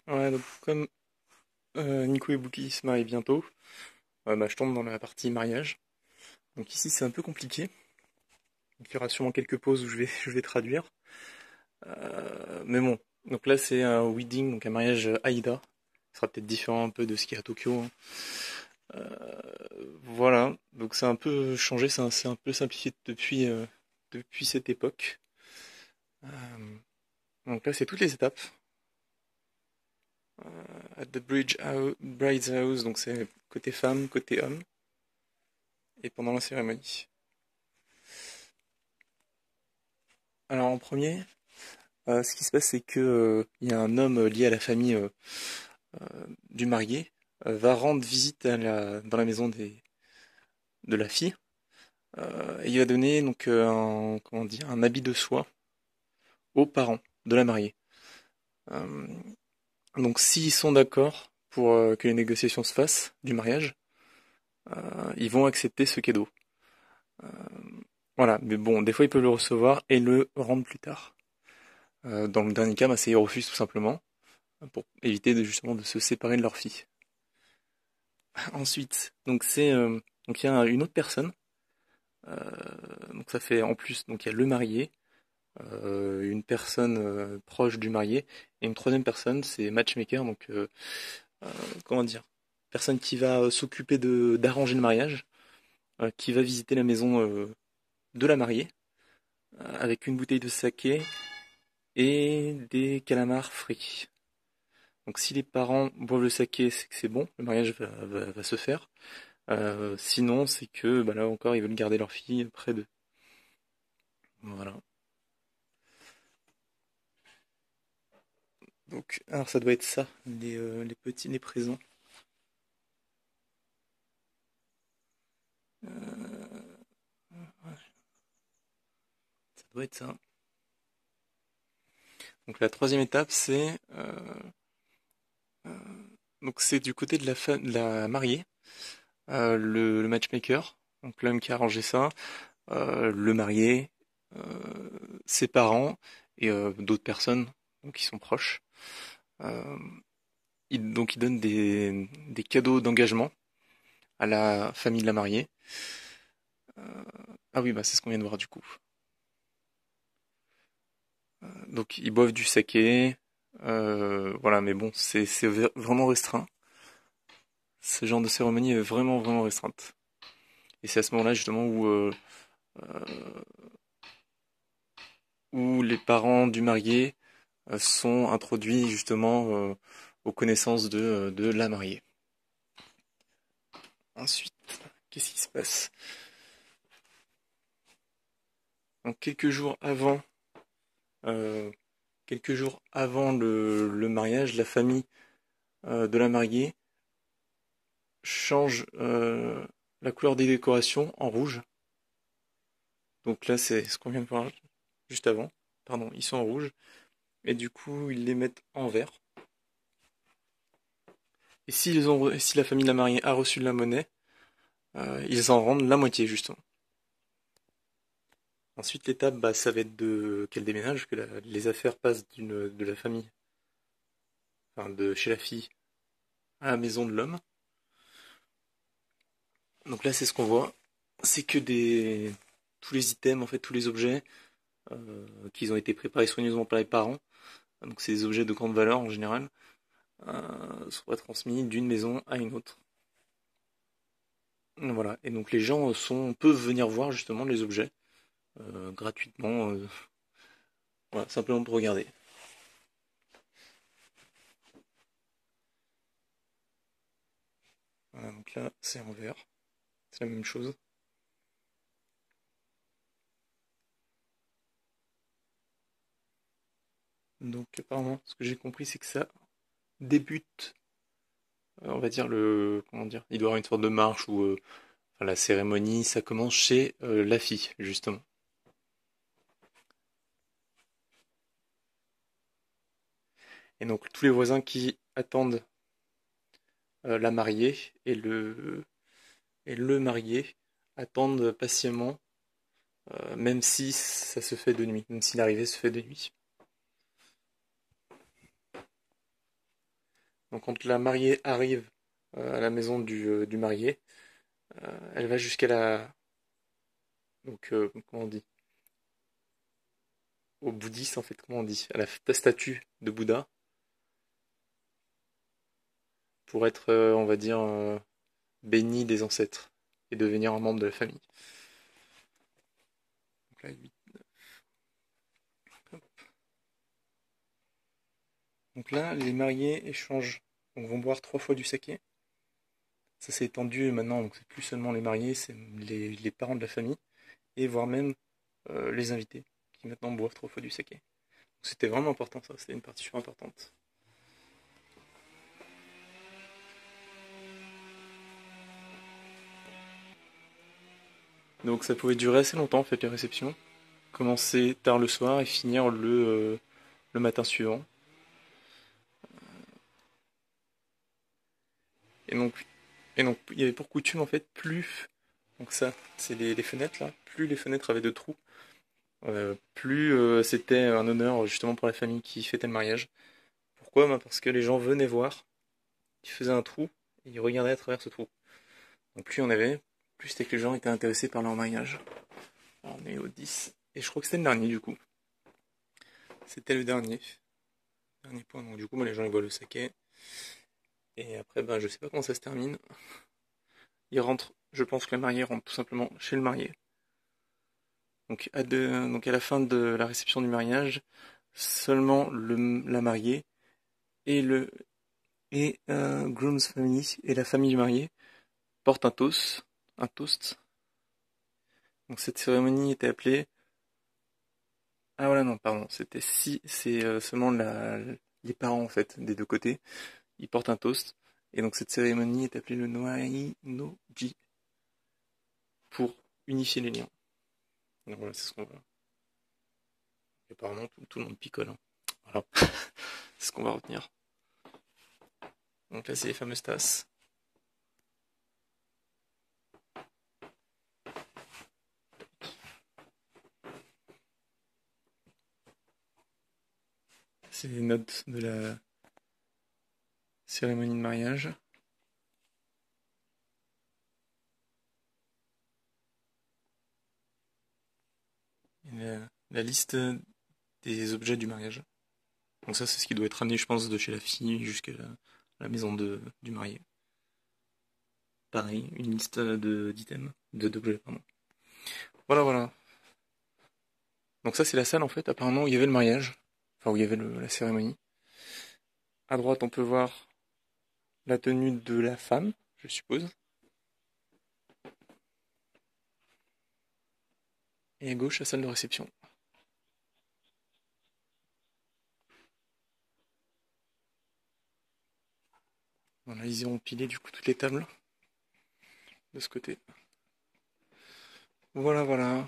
Ouais, donc comme Nico et Bookie se marient bientôt, je tombe dans la partie mariage. Donc ici c'est un peu compliqué. Donc, il y aura sûrement quelques pauses où je vais traduire. Mais bon, donc là c'est un wedding, donc un mariage Aïda. Ce sera peut-être différent un peu de ce qu'il y a à Tokyo, hein. Voilà, donc c'est un peu changé, c'est un peu simplifié depuis cette époque. Euh, donc là c'est toutes les étapes. At the bride's house, donc c'est côté femme, côté homme, et pendant la cérémonie. Alors en premier, ce qui se passe, c'est que il y a un homme lié à la famille du marié va rendre visite dans la maison de la fille et il va donner donc comment dire, un habit de soie aux parents de la mariée. Euh, donc s'ils sont d'accord pour que les négociations se fassent du mariage, ils vont accepter ce cadeau. Euh, voilà, mais bon, des fois ils peuvent le recevoir et le rendre plus tard. Dans le dernier cas, c'est ils refusent tout simplement pour éviter justement de se séparer de leur fille. Ensuite, donc il y a une autre personne. euh, donc ça fait en plus donc il y a le marié, une personne proche du marié et une troisième personne, c'est matchmaker. Donc euh, comment dire, personne qui va s'occuper de d'arranger le mariage, qui va visiter la maison de la mariée avec une bouteille de saké et des calamars frits. Donc si les parents boivent le saké, c'est que c'est bon, le mariage va se faire. Sinon, c'est que bah là encore, ils veulent garder leur fille près d'eux. Voilà. Donc, alors ça doit être ça, les petits, les présents. Ça doit être ça. Donc la troisième étape, donc c'est du côté de de la mariée, le matchmaker, donc l'homme qui a arrangé ça, le marié, euh, ses parents et d'autres personnes donc, qui sont proches. Euh, donc il donne des cadeaux d'engagement à la famille de la mariée. Ah oui, bah c'est ce qu'on vient de voir du coup. Donc ils boivent du saké, voilà, mais bon, c'est vraiment restreint. Ce genre de cérémonie est vraiment vraiment restreinte. Et c'est à ce moment-là justement où les parents du marié sont introduits justement aux connaissances de la mariée. Ensuite, qu'est-ce qui se passe? Donc euh, quelques jours avant le mariage, la famille de la mariée change la couleur des décorations en rouge. Donc là, c'est ce qu'on vient de voir juste avant. Pardon, ils sont en rouge. Et du coup, ils les mettent en vert. Et si la famille de la mariée a reçu de la monnaie, ils en rendent la moitié, justement. Ensuite, l'étape, ça va être qu'elle déménage, que les affaires passent de la famille, enfin de chez la fille, à la maison de l'homme. Donc là, c'est ce qu'on voit. C'est que tous les items, en fait, tous les objets qui ont été préparés soigneusement par les parents. Donc c'est des objets de grande valeur en général, sont transmis d'une maison à une autre. Voilà. Et donc les gens peuvent venir voir justement les objets gratuitement, voilà, simplement pour regarder. Voilà, donc là c'est en vert, c'est la même chose. Donc apparemment, ce que j'ai compris, c'est que ça débute, on va dire comment dire, il doit y avoir une sorte de marche où enfin, la cérémonie, ça commence chez la fille justement. Et donc tous les voisins qui attendent la mariée et le marié attendent patiemment, même si ça se fait de nuit, même si l'arrivée se fait de nuit. Donc quand la mariée arrive à la maison du marié, elle va jusqu'à la... Donc comment on dit? Au bouddhiste en fait, comment on dit? À la statue de Bouddha pour être, on va dire, béni des ancêtres et devenir un membre de la famille. Donc là, Donc là, les mariés échangent, donc vont boire 3 fois du saké. Ça s'est étendu maintenant, donc c'est plus seulement les mariés, c'est les parents de la famille, et voire même les invités, qui maintenant boivent 3 fois du saké. Donc c'était vraiment important ça, c'était une partie super importante. Donc ça pouvait durer assez longtemps en fait les réceptions, commencer tard le soir et finir le matin suivant. Et donc, et donc il y avait pour coutume en fait plus, donc ça c'est les fenêtres là, plus les fenêtres avaient de trous, plus c'était un honneur justement pour la famille qui fêtait le mariage. Pourquoi? Bah, parce que les gens venaient voir, ils faisaient un trou et ils regardaient à travers ce trou. Donc plus il y en avait, plus c'était que les gens étaient intéressés par leur mariage. Alors, on est au 10 et je crois que c'était le dernier du coup. C'était le dernier point. Donc du coup, moi, les gens ils boivent le saké et après, ben je sais pas comment ça se termine. Ils rentrent, je pense que le marié rentre tout simplement chez le marié. Donc à la fin de la réception du mariage, seulement la mariée et le et groom's family et la famille du marié portent un toast. Donc cette cérémonie était appelée. Ah voilà non pardon, c'était si c'est seulement les parents en fait des deux côtés, ils portent un toast et donc cette cérémonie est appelée le Noai no Ji pour unifier les liens. Donc voilà, c'est ce qu'on va. Apparemment tout le monde picole, hein. Voilà, c'est ce qu'on va retenir. Donc là c'est les fameuses tasses. C'est les notes de la cérémonie de mariage. Et la liste des objets du mariage. Donc ça, c'est ce qui doit être ramené, je pense, de chez la fille jusqu'à la maison du marié. Pareil, une liste d'items, d'objets, pardon. Voilà, voilà. Donc ça, c'est la salle, en fait, apparemment, où il y avait le mariage. Enfin, où il y avait la cérémonie. À droite, on peut voir la tenue de la femme, je suppose. Et à gauche, la salle de réception. Voilà, ils y ont empilé, du coup, toutes les tables de ce côté. Voilà, voilà.